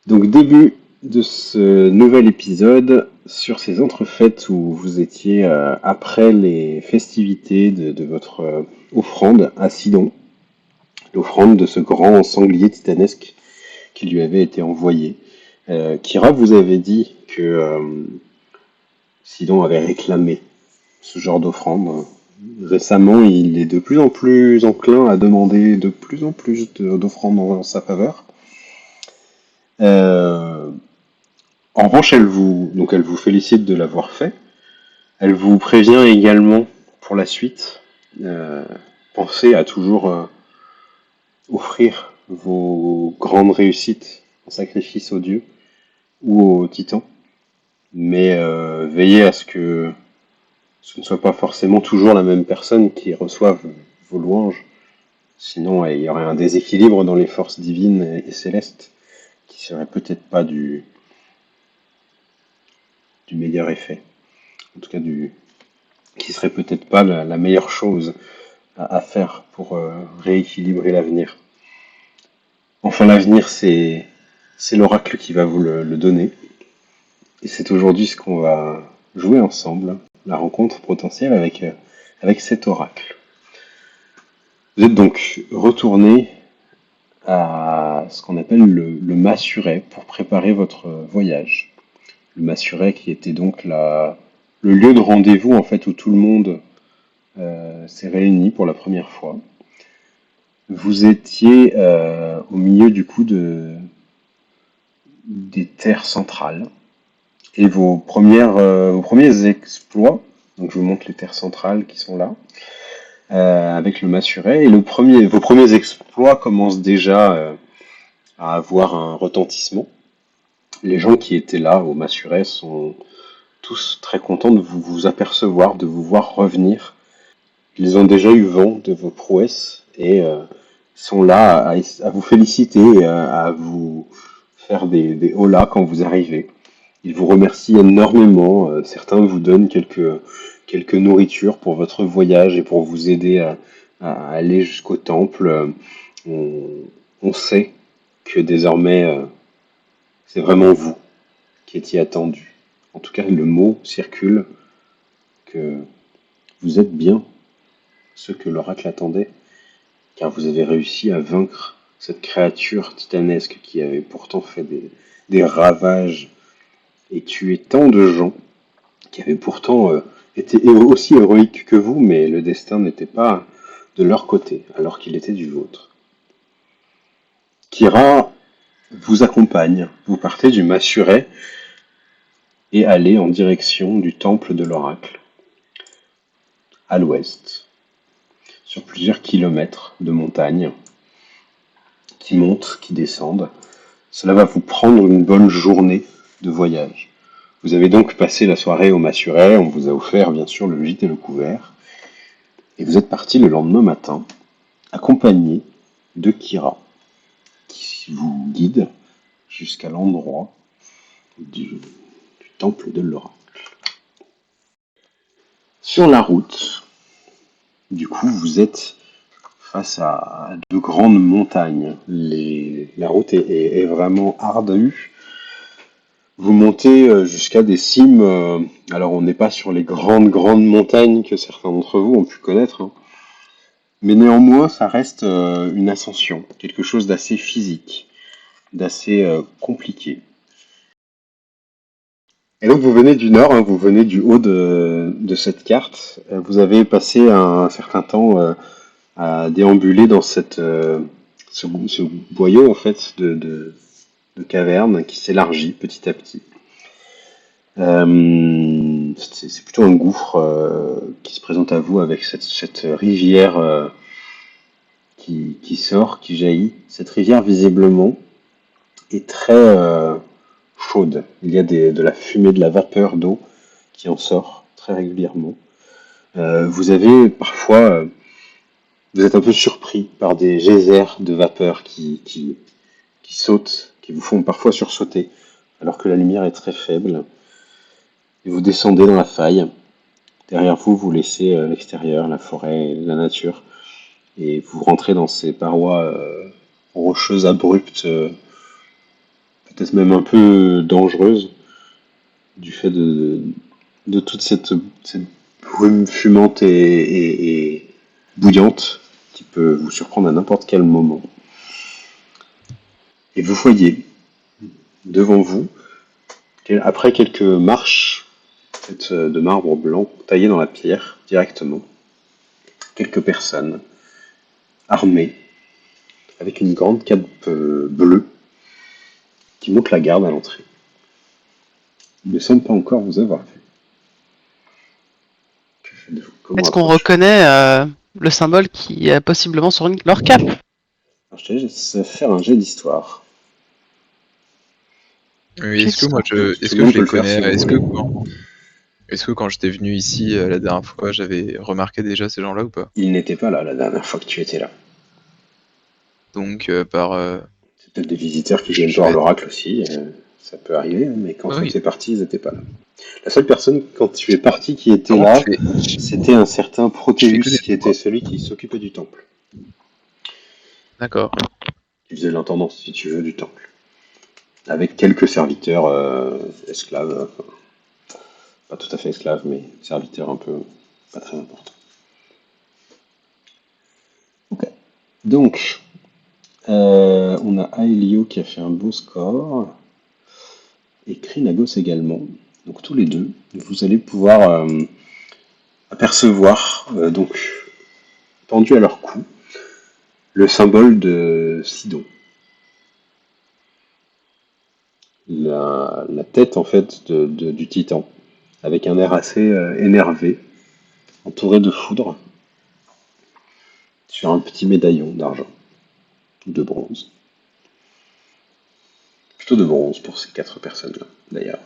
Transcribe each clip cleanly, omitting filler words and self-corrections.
Donc début de ce nouvel épisode sur ces entrefaites où vous étiez après les festivités de votre offrande à Sidon, l'offrande de ce grand sanglier titanesque qui lui avait été envoyé. Kira vous avait dit que Sidon avait réclamé ce genre d'offrande. Récemment, il est de plus en plus enclin à demander de plus en plus d'offrandes en sa faveur. Euh, En revanche, elle vous félicite de l'avoir fait. Elle vous prévient également pour la suite. Euh, Pensez à toujours offrir vos grandes réussites en sacrifice aux dieux ou aux titans, mais veillez à ce que ce ne soit pas forcément toujours la même personne qui reçoive vos louanges. Sinon, il y aurait un déséquilibre dans les forces divines et célestes qui serait peut-être pas du meilleur effet. En tout cas, qui serait peut-être pas la meilleure chose à faire pour rééquilibrer l'avenir. Enfin, l'avenir, c'est l'oracle qui va vous le donner. Et c'est aujourd'hui ce qu'on va jouer ensemble, la rencontre potentielle avec cet oracle. Vous êtes donc retourné à ce qu'on appelle le Massuret pour préparer votre voyage. Le Massuret qui était donc le lieu de rendez-vous en fait où tout le monde s'est réuni pour la première fois. Vous étiez au milieu du coup des terres centrales et vos premiers exploits. Donc je vous montre les terres centrales qui sont là avec le Massuret et vos premiers exploits commencent déjà à avoir un retentissement. Les gens qui étaient là au Massuret sont tous très contents de vous apercevoir, de vous voir revenir. Ils ont déjà eu vent de vos prouesses et sont là à vous féliciter, à vous faire des holas quand vous arrivez. Ils vous remercient énormément. Certains vous donnent quelques nourritures pour votre voyage et pour vous aider à aller jusqu'au temple. On, on sait que désormais, c'est vraiment vous qui étiez attendu. En tout cas, le mot circule que vous êtes bien ce que l'oracle attendait, car vous avez réussi à vaincre cette créature titanesque qui avait pourtant fait des ravages et tué tant de gens, qui avaient pourtant été aussi héroïques que vous, mais le destin n'était pas de leur côté, alors qu'il était du vôtre. Kira vous accompagne. Vous partez du Massuret et allez en direction du temple de l'oracle, à l'ouest, sur plusieurs kilomètres de montagne qui montent, qui descendent. Cela va vous prendre une bonne journée de voyage. Vous avez donc passé la soirée au Massuret, on vous a offert bien sûr le gîte et le couvert, et vous êtes parti le lendemain matin, accompagné de Kira, qui vous guide jusqu'à l'endroit du temple de l'oracle. Sur la route, du coup, vous êtes face à de grandes montagnes. La route est vraiment ardue. Vous montez jusqu'à des cimes. Alors, on n'est pas sur les grandes montagnes que certains d'entre vous ont pu connaître, hein, mais néanmoins, ça reste une ascension, quelque chose d'assez physique, d'assez compliqué. Et donc, vous venez du nord, hein, vous venez du haut de cette carte. Vous avez passé un certain temps à déambuler dans ce boyau en fait de caverne qui s'élargit petit à petit. C'est plutôt un gouffre qui se présente à vous avec cette rivière qui sort, qui jaillit. Cette rivière visiblement est très chaude. Il y a de la fumée, de la vapeur d'eau qui en sort très régulièrement. Vous avez parfois, vous êtes un peu surpris par des geysers de vapeur qui sautent, qui vous font parfois sursauter, alors que la lumière est très faible. Et vous descendez dans la faille. Derrière vous, vous laissez l'extérieur, la forêt, la nature, et vous rentrez dans ces parois rocheuses abruptes, peut-être même un peu dangereuse, du fait de toute cette brume fumante et bouillante qui peut vous surprendre à n'importe quel moment. Et vous voyez devant vous, après quelques marches faites de marbre blanc taillé dans la pierre directement, quelques personnes armées avec une grande cape bleue qui monte la garde à l'entrée. Ils ne semblent pas encore vous avoir vu. Que faites-vous? Comment Est-ce qu'on approche? reconnaît le symbole qui est possiblement sur leur cape? Alors, je te laisse faire un jet d'histoire. Oui, Juste. est-ce Tout le que monde je peut les le faire connais? si vous voulez. Est-ce que quand j'étais venu ici la dernière fois, j'avais remarqué déjà ces gens-là ou pas? Ils n'étaient pas là la dernière fois que tu étais là. Donc C'est peut-être des visiteurs qui je viennent je voir vais. l'oracle aussi, ça peut arriver, hein, mais quand toi Oui. t'es parti, ils n'étaient pas là. La seule personne, quand tu es parti, qui était Par contre, là, c'était un certain je fais que des Proteus, qui était quoi. celui qui s'occupait du temple. D'accord. Qui faisait l'intendance, si tu veux, du temple. Avec quelques serviteurs esclaves, enfin, pas tout à fait esclaves, mais serviteurs un peu pas très importants. Ok. Donc, on a Aelio qui a fait un beau score, et Krinagos également. Donc tous les deux, vous allez pouvoir apercevoir, donc pendu à leur cou, le symbole de Sidon. La tête en fait du titan, avec un air assez énervé, entouré de foudre, sur un petit médaillon d'argent, ou de bronze. Plutôt de bronze pour ces 4 personnes-là, d'ailleurs.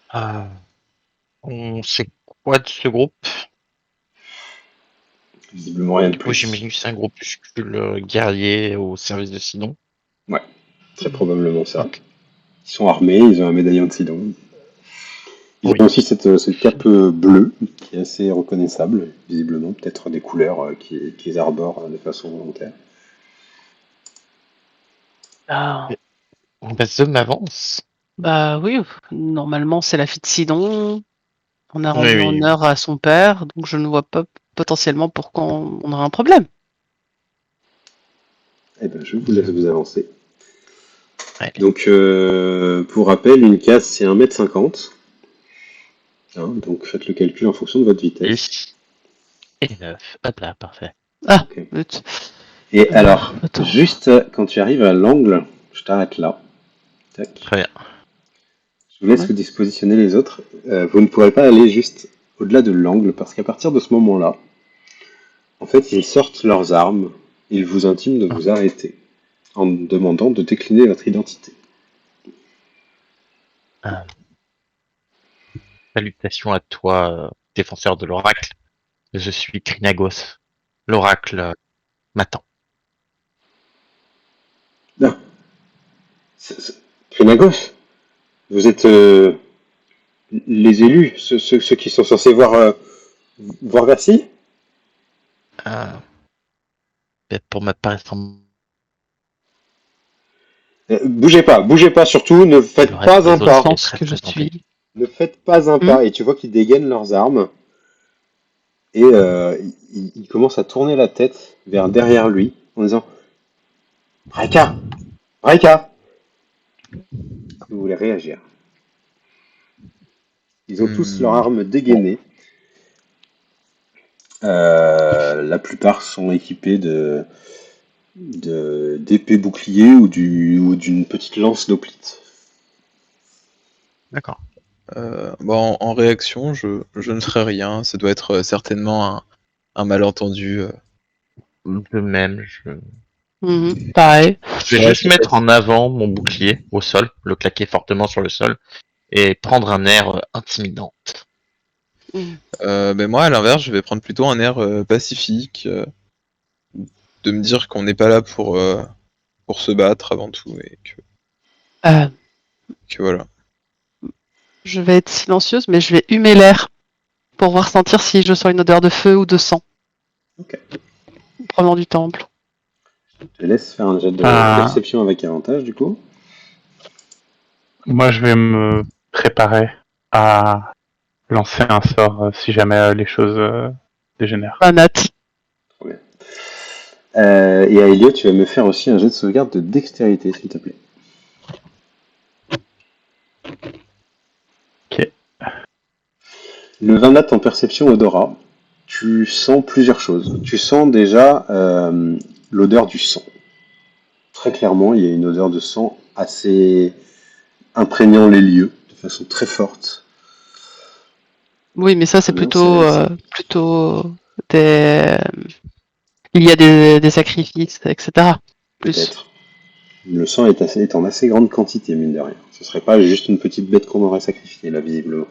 Ah, on sait quoi de ce groupe? Visiblement rien de Du coup, plus. j'imagine que c'est un groupuscule guerrier au service de Sidon. Ouais, très probablement ça. Ok. Ils sont armés, ils ont un médaillon de Sidon. Ils Oui. ont aussi cette cape bleue, qui est assez reconnaissable, visiblement, peut-être des couleurs qu'ils arborent de façon volontaire. Ah, Bah, Zom m'avance. bah oui, normalement c'est la fille de Sidon. On a Oui, rendu oui. honneur à son père, donc je ne vois pas potentiellement pourquoi on aurait un problème. Eh ben, je vous laisse vous avancer. Allez. Donc, pour rappel, une case, c'est 1,50 m. Hein, donc, faites le calcul en fonction de votre vitesse. 10 et 9. Hop là, parfait. Ah, Ok. zut. Et alors, Attends. juste quand tu arrives à l'angle, je t'arrête là. Tac. Très bien. Je vous laisse Ouais. vous dispositionner les autres. Vous ne pourrez pas aller juste au-delà de l'angle, parce qu'à partir de ce moment-là, en fait, ils sortent leurs armes, ils vous intiment de vous arrêter, en demandant de décliner votre identité. Ah, salutations à toi, défenseur de l'oracle. Je suis Krinagos. L'oracle m'attend. Non, Krenagos, vous êtes les élus, ceux qui sont censés voir Versailles. Ah, pour ma part, il semble Bougez pas surtout, ne que le faites reste pas un des autres pas. est Pense très que je présenté. suis. Ne faites pas un Hmm. pas. Et tu vois qu'ils dégainent leurs armes et ils commencent à tourner la tête vers derrière lui en disant Raika, Raika. Est-ce que vous voulez réagir? Ils ont tous leurs Hmm, armes bon. dégainées. La plupart sont équipés d'épées boucliers ou d'une petite lance d'hoplite. D'accord. Bon, en réaction, je ne ferai rien. Ça doit être certainement un malentendu. De même, je Pareil. vais Ouais, juste ça peut mettre être. en avant mon bouclier au sol, le claquer fortement sur le sol et prendre un air intimidant. Hmm. Ben moi, à l'inverse, je vais prendre plutôt un air pacifique, de me dire qu'on n'est pas là pour se battre avant tout et Euh, que voilà. je vais être silencieuse, mais je vais humer l'air pour voir sentir si je sens une odeur de feu ou de sang. Ok. proprement du temple. Je te laisse faire un jet de Ah. perception avec avantage, du coup. Moi, je vais me préparer à lancer un sort si jamais les choses dégénèrent. Un nat. Trop bien. Et à Elliot, tu vas me faire aussi un jet de sauvegarde de dextérité, s'il te plaît. Ok. Le 20 nat en perception odorat, tu sens plusieurs choses. Tu sens déjà l'odeur du sang. Très clairement, il y a une odeur de sang assez imprégnant les lieux, de façon très forte. Oui, mais ça, c'est Très bien, c'est réussi. plutôt des... Il y a des sacrifices, etc. Plus. Peut-être. Le sang est en assez grande quantité, mine de rien. Ce serait pas juste une petite bête qu'on aurait sacrifiée, là, visiblement.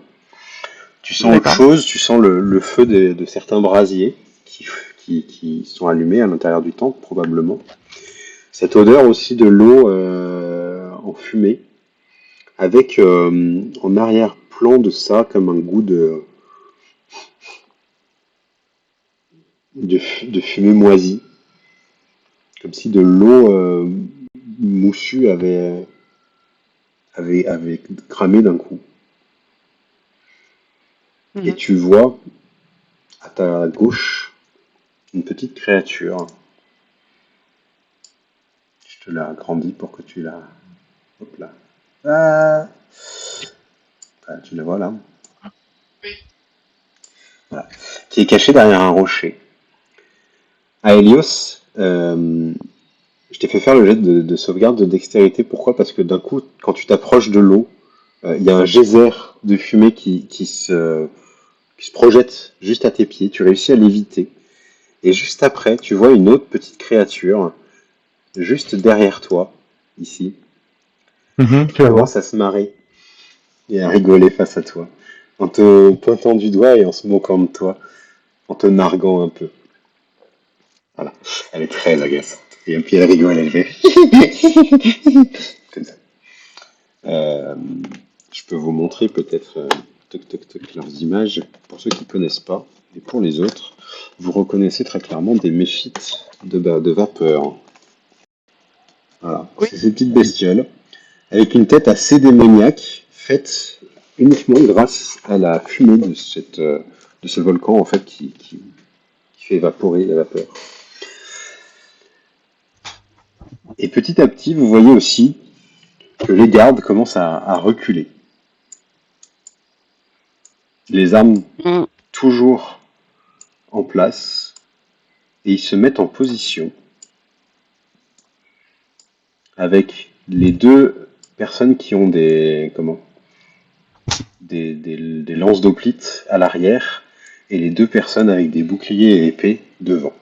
Tu sens autre D'accord. chose, tu sens le feu de certains brasiers qui sont allumés à l'intérieur du temple, probablement. Cette odeur aussi de l'eau en fumée, avec en arrière-plan de ça comme un goût de fumée moisie, comme si de l'eau moussue avait cramé d'un coup. Et Mhm. tu vois à ta gauche une petite créature. Je te la agrandis pour que tu la... Hop là. Ah, ah, tu la vois là. Voilà. Qui est cachée derrière un rocher. À Helios, je t'ai fait faire le jet de sauvegarde de dextérité. Pourquoi? Parce que d'un coup, quand tu t'approches de l'eau, il y a un geyser de fumée qui se projette juste à tes pieds. Tu réussis à l'éviter. Et juste après, tu vois une autre petite créature, juste derrière toi, ici, Tu qui la vois. commence à se marrer et à rigoler face à toi, en te pointant du doigt et en se moquant de toi, en te narguant un peu. Voilà. Elle est très agaçante. Et puis elle rigole, elle fait comme ça. Euh, je peux vous montrer peut-être toc toc toc leurs images pour ceux qui ne connaissent pas. Et pour les autres, vous reconnaissez très clairement des méphites de vapeur. Voilà. Oui. C'est ces petites bestioles avec une tête assez démoniaque, faite uniquement grâce à la fumée de ce volcan en fait qui fait évaporer la vapeur. Et petit à petit, vous voyez aussi que les gardes commencent à reculer. Les armes Mm. toujours en place, et ils se mettent en position avec les deux personnes qui ont des lances d'hoplite à l'arrière et les deux personnes avec des boucliers et épées devant.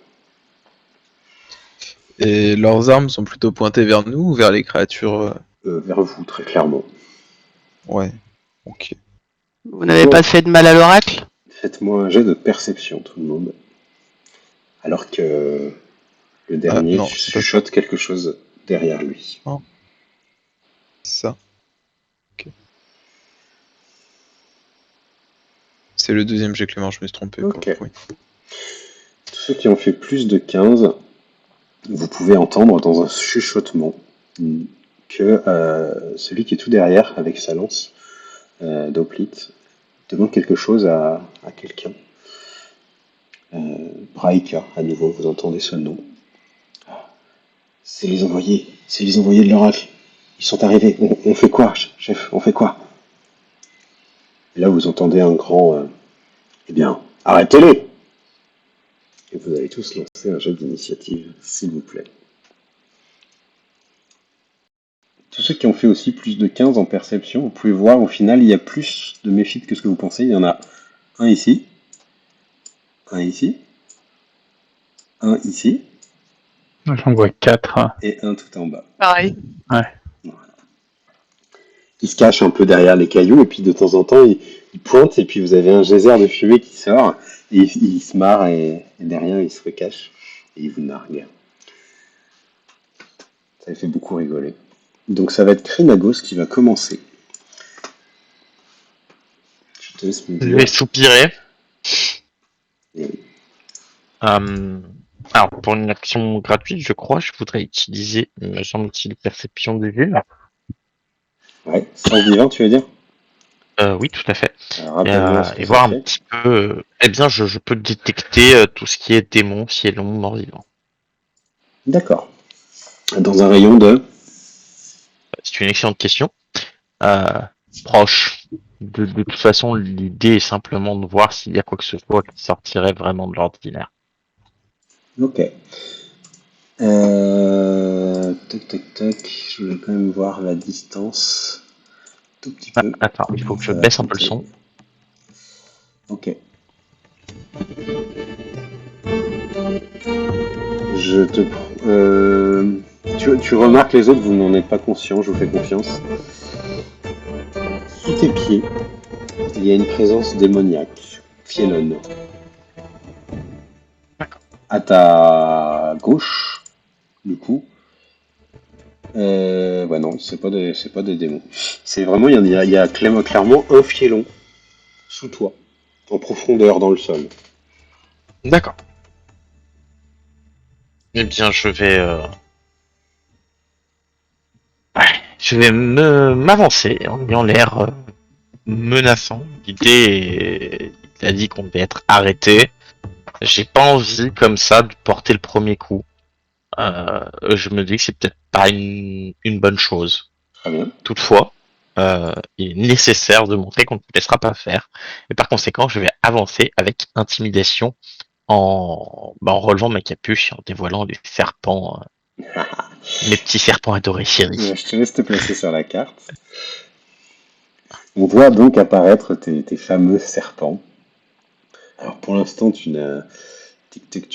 Et leurs armes sont plutôt pointées vers nous ou vers les créatures Vers vous, très clairement. Ouais, ok. Vous n'avez pas fait de mal à l'oracle? Faites-moi un jet de perception, tout le monde. Alors que le Ah dernier non, c'est pas ça. chuchote quelque chose derrière lui. Non. Ça. Ok. C'est le deuxième jet, Clément, je me suis trompé. Ok. Oui. Tous ceux qui ont fait plus de 15, vous pouvez entendre dans un chuchotement que celui qui est tout derrière, avec sa lance d'hoplite, demande quelque chose à quelqu'un. Braika, à nouveau, vous entendez ce nom. C'est les envoyés de l'oracle. Ils sont arrivés. On fait quoi, chef? On fait quoi? Et là, vous entendez un grand eh bien, arrêtez-les! Et vous allez tous lancer un jeu d'initiative, s'il vous plaît. Tous ceux qui ont fait aussi plus de 15 en perception, vous pouvez voir au final, il y a plus de méphites que ce que vous pensez. Il y en a un ici, un ici, un ici, J'en vois 4. et un tout en bas. Pareil. Ouais. Voilà. Ils se cachent un peu derrière les cailloux, et puis de temps en temps, ils pointent, et puis vous avez un geyser de fumée qui sort, et ils se marrent, et derrière, ils se recachent, et ils vous narguent. Ça les fait beaucoup rigoler. Donc ça va être Krinagos qui va commencer. Je te laisse me Je vais dire. soupirer. Et Euh, Alors, pour une action gratuite, je crois, je voudrais utiliser, me semble-t-il, perception des villes. Ouais, sens divin, tu veux dire? Oui, tout à fait. Alors, rappelle-moi ce que Et ça voir un fait. petit peu. Eh bien, je peux détecter tout ce qui est démon, cielon, mort-vivant. D'accord. Dans un rayon de... C'est une excellente question. Euh, Proche. De toute façon, l'idée est simplement de voir s'il y a quoi que ce soit qui sortirait vraiment de l'ordinaire. Ok. Tac, tac, tac. Je voulais quand même voir la distance. Tout petit Ah, peu. attends, il faut que je Ça va baisse un peu le compter. son. Ok. Je te... tu remarques les autres, vous n'en êtes pas conscient, je vous fais confiance. Sous tes pieds, il y a une présence démoniaque, fiellonne. À ta gauche, du coup, bah non, c'est pas des démons. C'est vraiment, il y a clairement un fiellon sous toi, en profondeur dans le sol. D'accord. Eh bien, je vais m'avancer en ayant l'air menaçant. Il a dit qu'on devait être arrêté. J'ai pas envie comme ça de porter le premier coup. Je me dis que c'est peut-être pas une bonne chose. Très bien. Toutefois, il est nécessaire de montrer qu'on ne te laissera pas faire. Et par conséquent, je vais avancer avec intimidation en relevant ma capuche et en dévoilant les serpents, mes petits serpents adorés, chéris. Je te laisse te placer sur la carte. On voit donc apparaître tes fameux serpents. Alors pour l'instant, tu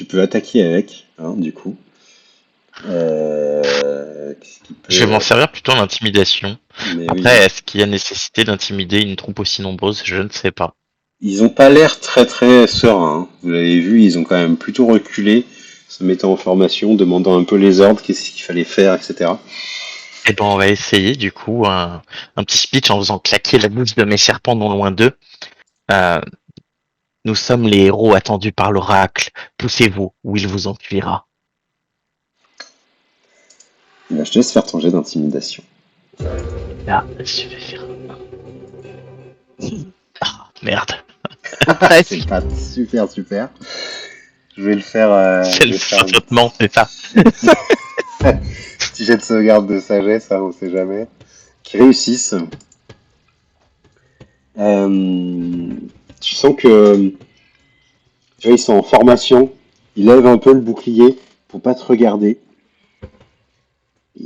peux attaquer avec, hein, du coup. Qu'est-ce qui Je vais m'en peut... servir plutôt en intimidation. Mais oui, Après, est-ce qu'il y a nécessité d'intimider une troupe aussi nombreuse? Je ne sais pas. ils ont pas l'air très très sereins, hein. Vous l'avez vu, ils ont quand même plutôt reculé, se mettant en formation, demandant un peu les ordres, qu'est-ce qu'il fallait faire, etc. Eh ben, on va essayer du coup un petit speech en faisant claquer la bouche de mes serpents non loin d'eux. Euh, Nous sommes les héros attendus par l'oracle. Poussez-vous, ou il vous enfuira. Et ben, je te laisse faire ton jet d'intimidation. Là, je vais faire. Ah, merde. C'est pas super super. Je vais le faire. C'est Je le vais faire un flottement, c'est ça. petit jet de sauvegarde de sagesse, hein, on sait jamais. Qui réussissent. Euh, Tu sens que tu vois, ils sont en formation. Ils lèvent un peu le bouclier pour pas te regarder.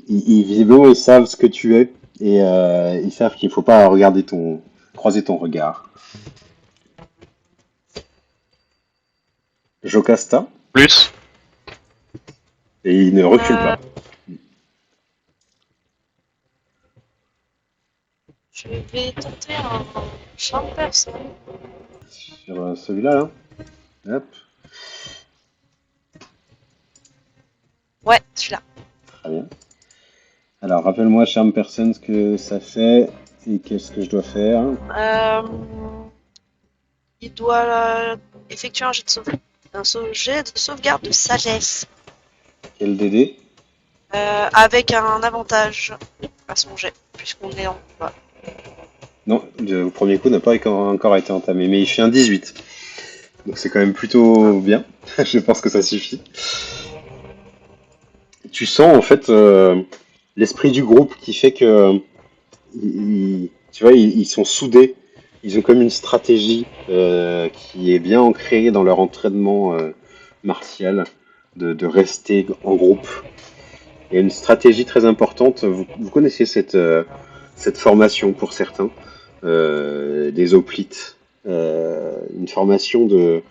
Visiblement, ils savent ce que tu es et ils savent qu'il faut pas croiser ton regard. Jocasta, Plus. et il ne recule pas. Je vais tenter un charme personne. Sur celui-là, là. Hop, Ouais, celui-là. très bien. Alors, rappelle-moi, Charm Person, ce que ça fait et qu'est-ce que je dois faire. Euh, il doit effectuer un jet de sauvegarde de sagesse Quel DD? avec un avantage à son jet, puisqu'on est en combat. Non, le premier coup n'a pas encore été entamé, mais il fait un 18. Donc c'est quand même plutôt bien. Je pense que ça suffit. Tu sens en fait l'esprit du groupe qui fait que tu vois, ils sont soudés. Ils ont comme une stratégie qui est bien ancrée dans leur entraînement martial de rester en groupe. Il y a une stratégie très importante. Vous connaissez cette formation pour certains, des hoplites. Une formation de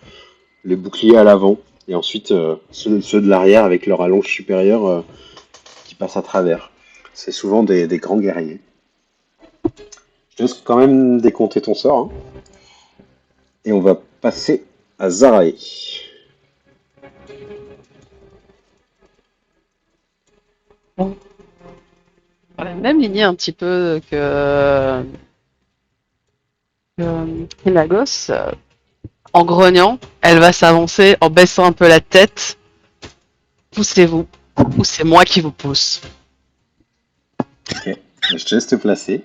le bouclier à l'avant et ensuite ceux de l'arrière avec leur allonge supérieure qui passent à travers. C'est souvent des grands guerriers. Je te laisse quand même décompter ton sort. Hein. Et on va passer à Zarae. Dans la même lignée un petit peu que Lagos, en grognant, elle va s'avancer en baissant un peu la tête poussez-vous, ou c'est moi qui vous pousse. Ok. Je te laisse te placer.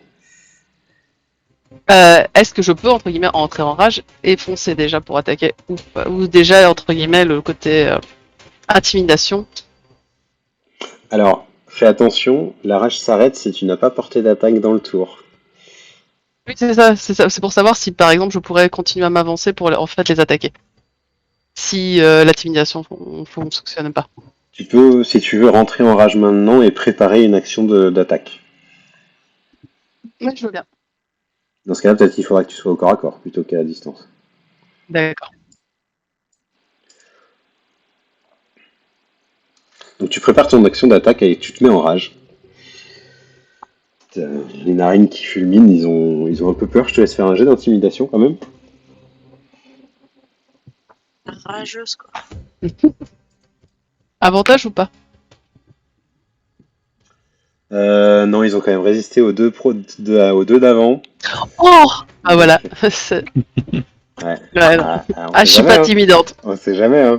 Est-ce que je peux, entre guillemets, entrer en rage et foncer déjà pour attaquer ou pas, ou déjà, entre guillemets, le côté intimidation. Alors, fais attention, la rage s'arrête si tu n'as pas porté d'attaque dans le tour. Oui, c'est ça, c'est pour savoir si, par exemple, je pourrais continuer à m'avancer pour en fait les attaquer. Si l'intimidation fonctionne pas. Tu peux, si tu veux, rentrer en rage maintenant et préparer une action d'attaque. Oui, je veux bien. Dans ce cas-là, peut-être qu'il faudra que tu sois au corps à corps plutôt qu'à distance. D'accord. Donc tu prépares ton action d'attaque et tu te mets en rage. Les narines qui fulminent, ils ont un peu peur. Je te laisse faire un jet d'intimidation quand même. Rageuse, quoi. Avantage ou pas? Non, ils ont quand même résisté aux aux deux d'avant. Oh! Ah voilà. C'est- Ouais. Ouais, non. On Ah, sait je suis jamais, pas hein. timidante. On sait jamais, hein.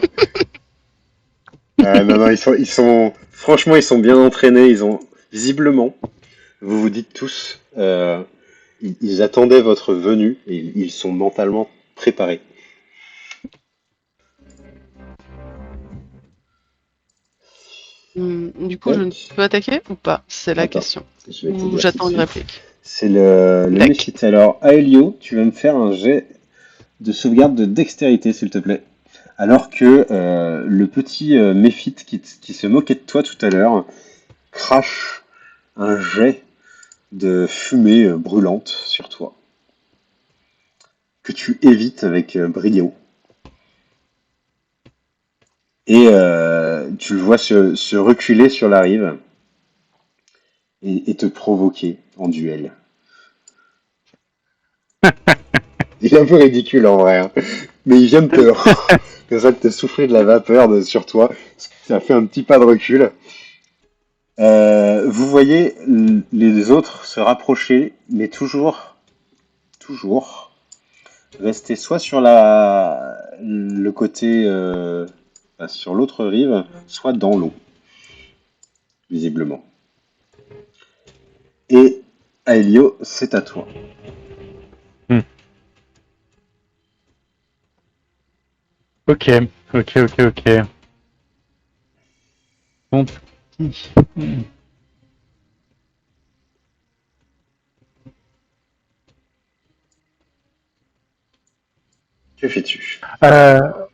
Non, franchement, ils sont bien entraînés. Ils ont, visiblement, vous vous dites tous, ils attendaient votre venue et ils sont mentalement préparés. Du coup, je ne peux attaquer ou pas? C'est la Attends, question. je vais te Ou dire j'attends tout de une suite. réplique. C'est le Tac. Méphite. Alors, Aelio, tu vas me faire un jet de sauvegarde de dextérité, s'il te plaît. Alors que le petit Méphite qui se moquait de toi tout à l'heure crache un jet de fumée brûlante sur toi, que tu évites avec brio. Et tu le vois se reculer sur la rive et te provoquer en duel. Il est un peu ridicule en vrai, hein. Mais il vient de te, comme ça, de te souffler de la vapeur sur toi. Ça fait un petit pas de recul. Vous voyez les autres se rapprocher, mais toujours rester soit sur le côté, sur l'autre rive, soit dans l'eau, visiblement. Et Aelio, c'est à toi. Ok, ok. Bon petit. Que fais-tu?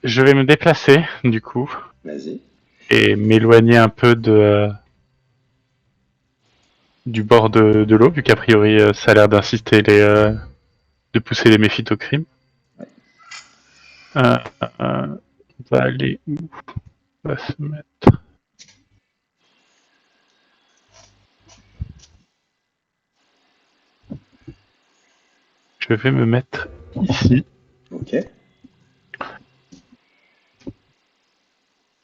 Je vais me déplacer, du coup, Vas-y. et m'éloigner un peu du bord de l'eau, vu qu'a priori, ça a l'air d'insister de pousser les méfites au crime. Euh, on va aller où? On va se mettre. Je vais me mettre ici. Ok.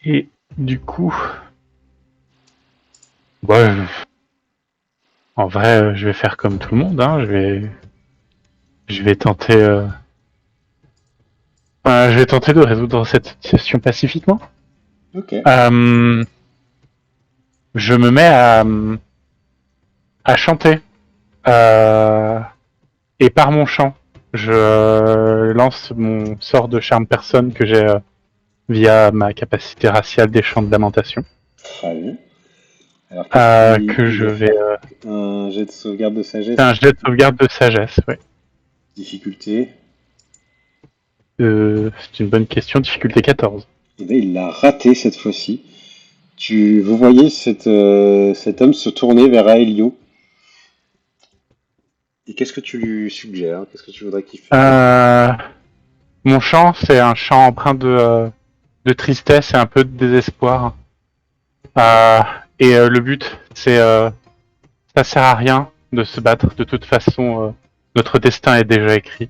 Et du coup, ouais, en vrai, je vais faire comme tout le monde. Hein. Je vais tenter, je vais tenter de résoudre cette situation pacifiquement. Ok. Je me mets à chanter. Et par mon chant, je lance mon sort de charme personne que j'ai via ma capacité raciale des chants de lamentation. Très bien. Alors, qu'est-ce Que qu'il je doit vais. faire? Un jet de sauvegarde de sagesse. C'est un jet de sauvegarde de sagesse, ouais. Difficulté. C'est une bonne question, difficulté 14. Eh bien, il l'a raté cette fois-ci. Vous voyez cet homme se tourner vers Aelio. Et qu'est-ce que tu lui suggères? Qu'est-ce que tu voudrais qu'il fasse? Mon chant, c'est un chant empreint de tristesse et un peu de désespoir. Le but, c'est ça sert à rien de se battre. De toute façon, notre destin est déjà écrit.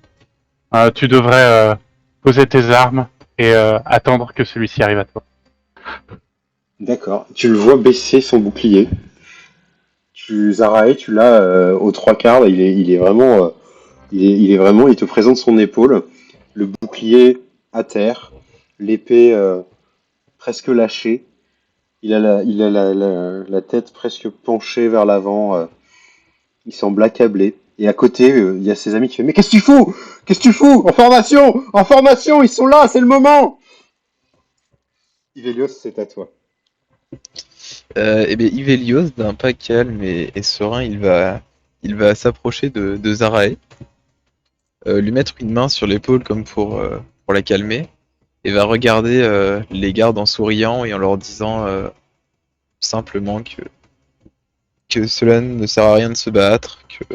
Tu devrais poser tes armes et attendre que celui-ci arrive à toi. D'accord. Tu le vois baisser son bouclier. Zarae, tu l'as aux trois quarts. Il est vraiment, il te présente son épaule, le bouclier à terre, l'épée presque lâchée, Il a la tête presque penchée vers l'avant. Il semble accablé. Et à côté, il y a ses amis qui font mais qu'est-ce que tu fous? Qu'est-ce que tu fous? En formation! En formation! Ils sont là! C'est le moment! Ivelios, c'est à toi. Eh bien, Ivelios, d'un pas calme et serein, il va s'approcher de Zarae, lui mettre une main sur l'épaule comme pour la calmer, et va regarder les gardes en souriant et en leur disant simplement que cela ne sert à rien de se battre, que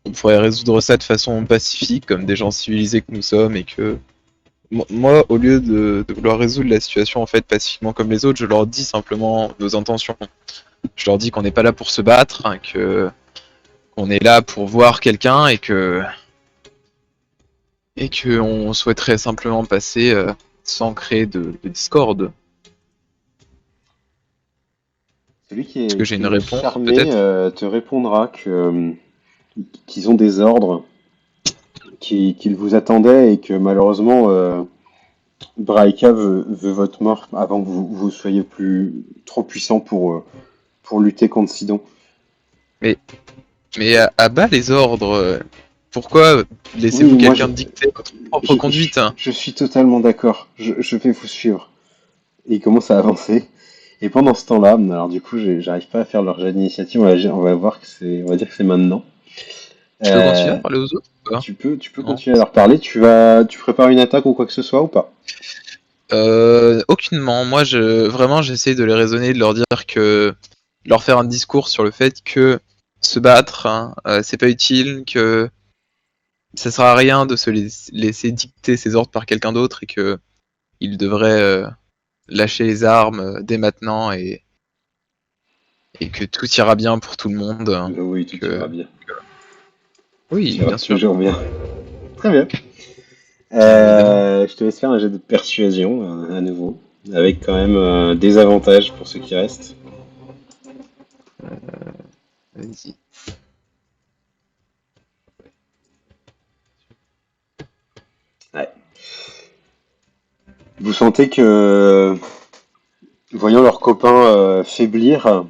on pourrait résoudre ça de façon pacifique, comme des gens civilisés que nous sommes, et que moi, au lieu de vouloir résoudre la situation en fait pacifiquement comme les autres, je leur dis simplement nos intentions. Je leur dis qu'on n'est pas là pour se battre, hein, que qu'on est là pour voir quelqu'un et que on souhaiterait simplement passer sans créer de discorde. Celui qui Est-ce est, que j'ai qui une est réponse, charmé peut-être? te répondra qu'ils ont des ordres, qu'ils vous attendaient et que malheureusement Braika veut votre mort avant que vous soyez trop puissant pour lutter contre Sidon. Mais, mais à bas les ordres, pourquoi Oui, laissez-vous moi quelqu'un dicter votre propre je, je- conduite, hein? je suis totalement d'accord. Je vais vous suivre. Et il commence à avancer. Et pendant ce temps-là, alors du coup, j'arrive pas à faire leur jet d'initiative. On va voir on va dire que c'est maintenant. Je peux continuer à Euh, parler aux autres ou pas? tu peux Non. continuer à leur parler. Tu prépares une attaque ou quoi que ce soit ou pas? Aucunement. Moi, vraiment, j'essaie de les raisonner, de leur dire que, de leur faire un discours sur le fait que se battre, hein, c'est pas utile, que ça sert à rien de se laisser dicter ses ordres par quelqu'un d'autre et que ils devraient lâcher les armes dès maintenant et que tout ira bien pour tout le monde. Hein, Oui, tout que... ira bien. Tout Oui, ira bien sûr. toujours bien. Très bien. Bien évidemment. Je te laisse faire un jet de persuasion à nouveau, avec quand même des avantages pour ceux qui restent. Vas-y. Ouais. Vous sentez que, voyant leurs copains faiblir,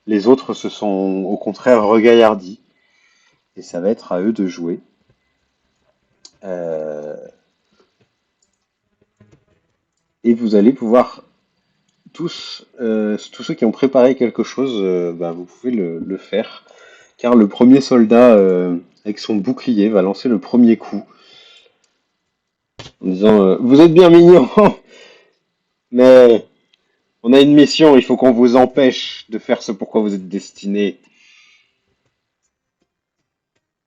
les autres se sont au contraire regaillardis. Et ça va être à eux de jouer. Euh, et vous allez pouvoir tous ceux qui ont préparé quelque chose, vous pouvez le faire. Car le premier soldat avec son bouclier va lancer le premier coup en disant vous êtes bien mignons, mais on a une mission, il faut qu'on vous empêche de faire ce pourquoi vous êtes destinés.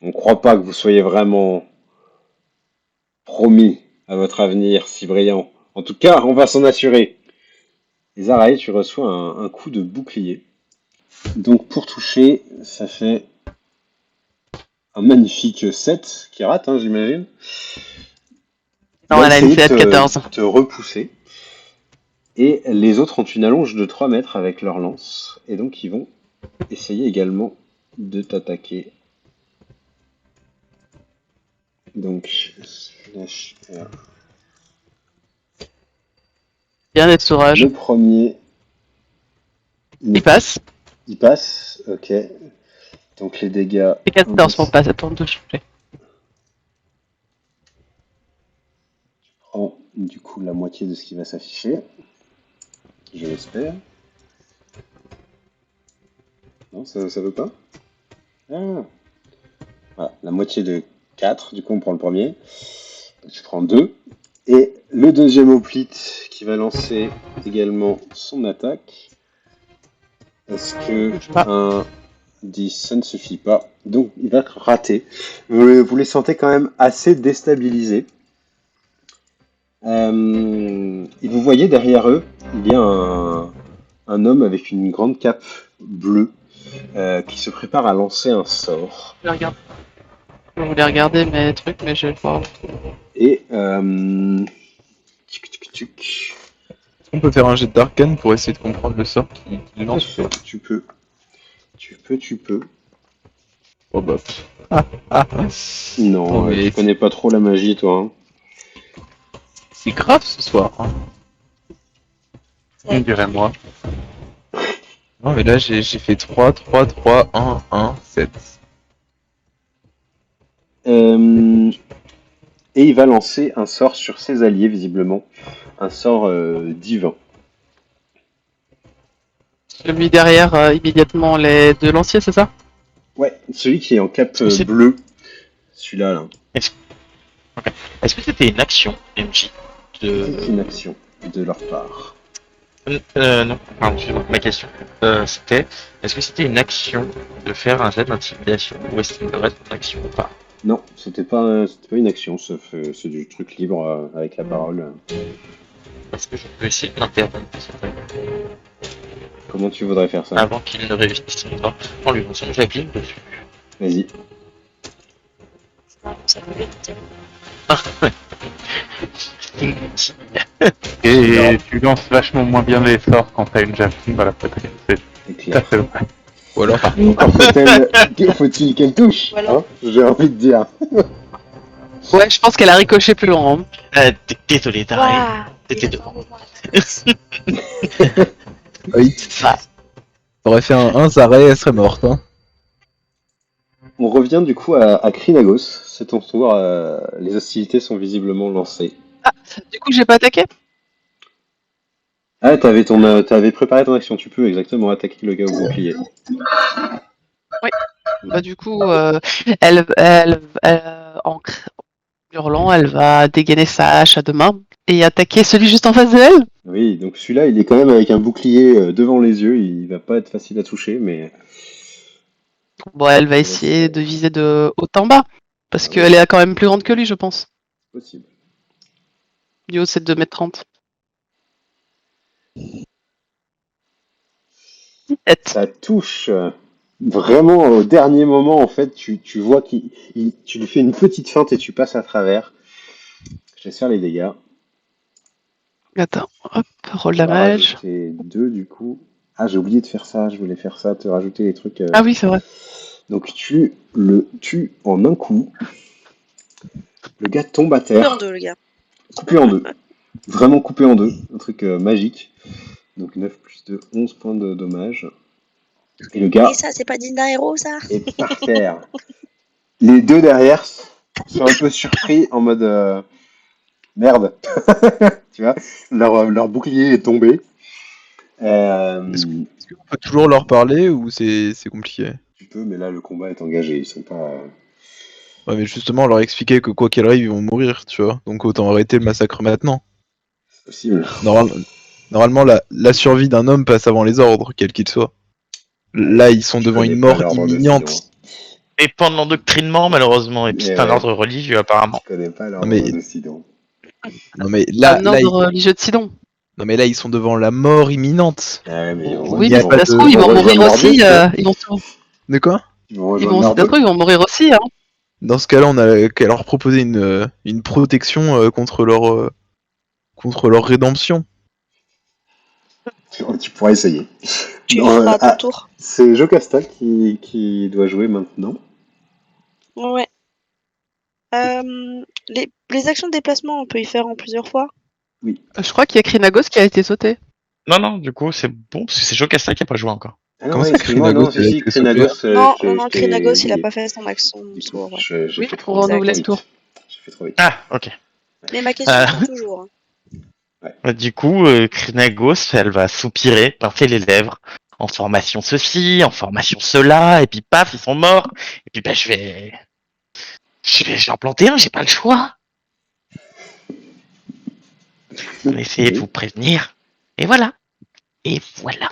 On ne croit pas que vous soyez vraiment promis à votre avenir si brillant. En tout cas, on va s'en assurer. Et Zarae, tu reçois un coup de bouclier. Donc pour toucher, ça fait un magnifique 7 qui rate, hein, j'imagine. Il Non, va elle a une essayer de CA de 14. te repousser. Et les autres ont une allonge de 3 mètres avec leur lance. Et donc ils vont essayer également de t'attaquer. Donc, slash R. Bien d'être sauvage. Le premier, Il passe. il passe, ok. Donc les dégâts. C'est 14 pour passer pour toucher. Prend du coup la moitié de ce qui va s'afficher. Je l'espère. Non, ça veut pas? Ah. Voilà, la moitié de 4, du coup on prend le premier. Tu prends 2. Et le deuxième hoplite qui va lancer également son attaque. Est-ce que un 10, ça ne suffit pas. Donc il va rater. Vous les sentez quand même assez déstabilisés. Et vous voyez derrière eux, il y a un homme avec une grande cape bleue qui se prépare à lancer un sort. Je voulais regarder mes trucs, mais je vais pas. Et On peut faire un jet d'arcane pour essayer de comprendre le sort qu'il lance ou pas? tu peux. Oh bah. Non, Non, mais tu connais pas trop la magie, toi. Hein. c'est grave ce soir. Hein. On dirait moi. Non, mais là, j'ai fait 3, 3, 3, 1, 1, 7. Et il va lancer un sort sur ses alliés, visiblement. Un sort divin. Celui derrière, immédiatement, les deux lanciers, c'est ça? Ouais, celui qui est en cape que c'est- bleue. Celui-là, là. Est-ce que c'était une action, MJ C'est une action de leur part. Non, pardon, excuse-moi, ma question. C'était, est-ce que c'était une action de faire un jet d'intimidation ou est-ce qu'il reste une action ou pas? Non, c'était pas une action, c'est du truc libre avec la parole. Est-ce que je peux essayer de l'interrompre Comment tu voudrais faire ça? avant qu'il ne réussisse son droit en lui lançant une javeline dessus? Vas-y. Ça peut éviter. Et tu lances vachement moins bien les sorts quand t'as une javeline dans la poitrine. C'est C'est tout à clair. fait vrai. Ou alors, Encore faut-il qu'elle touche, Voilà. hein? J'ai envie de dire. Ouais, je pense qu'elle a ricoché plus loin. Hein. Désolé, Daré. Waouh. C'était Il est deux. vraiment bon. oui, t'aurais fait un 1, Zaré, elle serait morte. Hein. On revient du coup à Krinagos. C'est ton tour. Les hostilités sont visiblement lancées. Du coup, j'ai pas attaqué? Ah, t'avais préparé ton action. Tu peux exactement attaquer le gars au bouclier. Bah, du coup, en hurlant, elle va dégainer sa hache à deux mains et attaquer celui juste en face de elle. Oui, donc celui-là, il est quand même avec un bouclier devant les yeux. Il va pas être facile à toucher, mais Bon, elle va essayer de viser de haut en bas. Parce Ah oui. qu'elle est quand même plus grande que lui, je pense. c'est possible. Du haut, c'est 2,30 m. 17. Ça touche vraiment au dernier moment. En fait, tu vois tu lui fais une petite feinte et tu passes à travers. Je laisse faire les dégâts. Attends, hop, roll On va damage. rajouter 2 du coup. Ah, j'ai oublié de faire ça. Je voulais faire ça, te rajouter les trucs. Ah oui, c'est vrai. Donc tu le tues en un coup. Le gars tombe à Coupé en terre, deux, le gars. coupé en deux. Vraiment coupé en deux. Un truc magique. Donc 9 plus 2, 11 points de dommage. Et le gars Et ça, c'est pas digne d'un héros, ça? est par terre. Les deux derrière sont un peu surpris en mode merde. Tu vois, leur bouclier est tombé. Est-ce qu'on peut toujours leur parler ou c'est compliqué? Tu peux, mais là le combat est engagé. Ils sont pas. Ouais, mais justement, leur expliquer que quoi qu'il arrive, ils vont mourir, tu vois. Donc autant arrêter le massacre maintenant. Possible. Normalement, la survie d'un homme passe avant les ordres, quels qu'ils soient. Là, ils sont Je devant connais une pas mort l'ordre de imminente. Sidon. Et pendant l'endoctrinement, malheureusement, et puis c'est un Ouais. ordre religieux, apparemment. Je connais pas l'ordre mais- de Sidon. Non mais là, Un ordre religieux de Sidon. non mais là, ils sont devant la mort immenante. Ah ouais, mais Oui, il y mais a si pas ça se de- trouve, ils vont rejoindre mourir aussi. Morbius, Ils vont, De quoi? Ils vont rejoindre ça se Morbius. trouve, ils vont mourir aussi. Hein. Dans ce cas-là, on a qu'à leur proposer une protection contre leur rédemption. Tu pourras essayer. Tu Non, feras ton tour. c'est Jocasta qui doit jouer maintenant. Ouais. Les actions de déplacement, on peut y faire en plusieurs fois. Je crois qu'il y a Krinagos qui a été sauté. Non, du coup, c'est bon, parce que c'est Jocasta qui a pas joué encore. Ah non, Comment ouais, ça, excuse-moi, Krinagos, non, il a si, été Krinagos. Non, je non, t'ai Krinagos, il a oublié. pas fait son action. Du coup, Tour, ouais. j'ai Oui, fait on trop renouvelle vite. ce tour. J'ai fait trop vite. Ah, ok. Mais ma question c'est toujours. Hein. Du coup, Krinagos, elle va soupirer, pincer les lèvres, en formation ceci, en formation cela, et puis paf, ils sont morts. Et puis je vais en planter un, j'ai pas le choix. Je vais essayer de vous prévenir. Et voilà. Et voilà.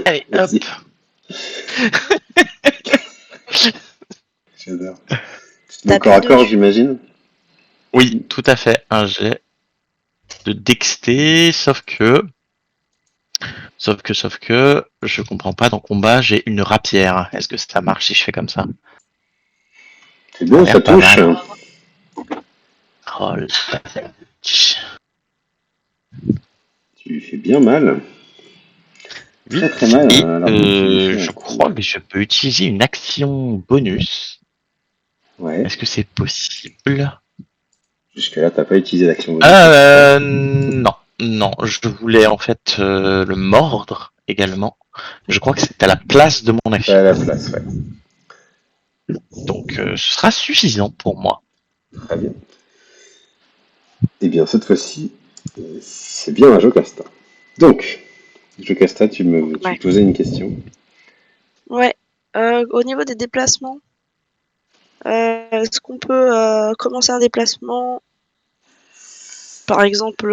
Allez, hop. Merci. J'adore. T'as Donc, corps à plus de corps, jus. j'imagine. Oui, tout à fait. Un jet de dexté, sauf que, je comprends pas, dans combat, j'ai une rapière. Est-ce que ça marche si je fais comme ça? C'est bien, Ça a ça l'air pas touche. mal. Oh, Tu fais bien mal. Très très mal. Et Alors, tu fais je un crois coup. que je peux utiliser une action bonus. Ouais. Est-ce que c'est possible? Jusque-là, t'as pas utilisé l'action bonus. Non, je voulais en fait le mordre également. Je crois que c'est à la place de mon C'est action. à la place, ouais. Donc ce sera suffisant pour moi. Très bien. Eh bien, cette fois-ci, c'est bien à Jocasta. Donc, Jocasta, tu me Ouais. posais une question. Ouais. Au niveau des déplacements, est-ce qu'on peut commencer un déplacement, par exemple,